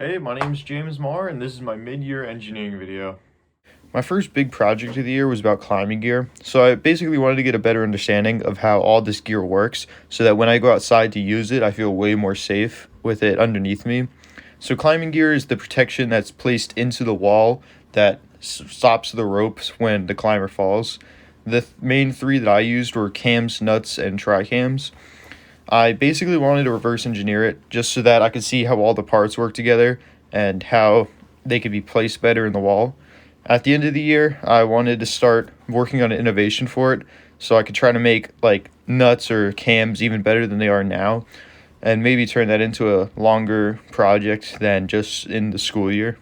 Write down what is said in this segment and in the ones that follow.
Hey, my name's James Maher, and this is my mid-year engineering video. My first big project of the year was about climbing gear, so I basically wanted to get a better understanding of how all this gear works, so that when I go outside to use it, I feel way more safe with it underneath me. So climbing gear is the protection that's placed into the wall that stops the ropes when the climber falls. The main three that I used were cams, nuts, and tri-cams. I basically wanted to reverse engineer it just so that I could see how all the parts work together and how they could be placed better in the wall. At the end of the year, I wanted to start working on an innovation for it so I could try to make like nuts or cams even better than they are now and maybe turn that into a longer project than just in the school year.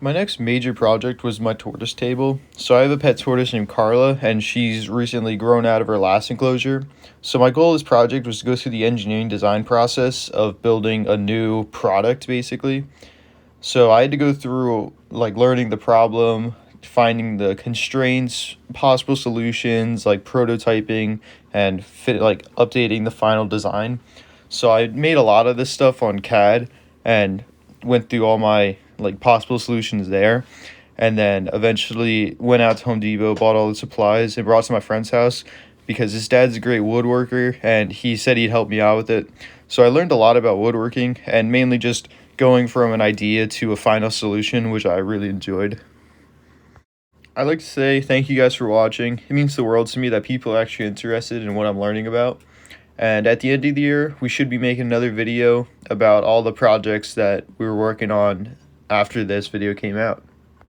My next major project was my tortoise table. So I have a pet tortoise named Carla, and she's recently grown out of her last enclosure. So my goal of this project was to go through the engineering design process of building a new product, basically. So I had to go through like learning the problem, finding the constraints, possible solutions, like prototyping, and like updating the final design. So I made a lot of this stuff on CAD and went through all my like possible solutions there, and then eventually went out to Home Depot, bought all the supplies, and brought to my friend's house because his dad's a great woodworker and he said he'd help me out with it. So I learned a lot about woodworking and mainly just going from an idea to a final solution, which I really enjoyed. I'd like to say thank you guys for watching. It means the world to me that people are actually interested in what I'm learning about. And at the end of the year, we should be making another video about all the projects that we were working on after this video came out.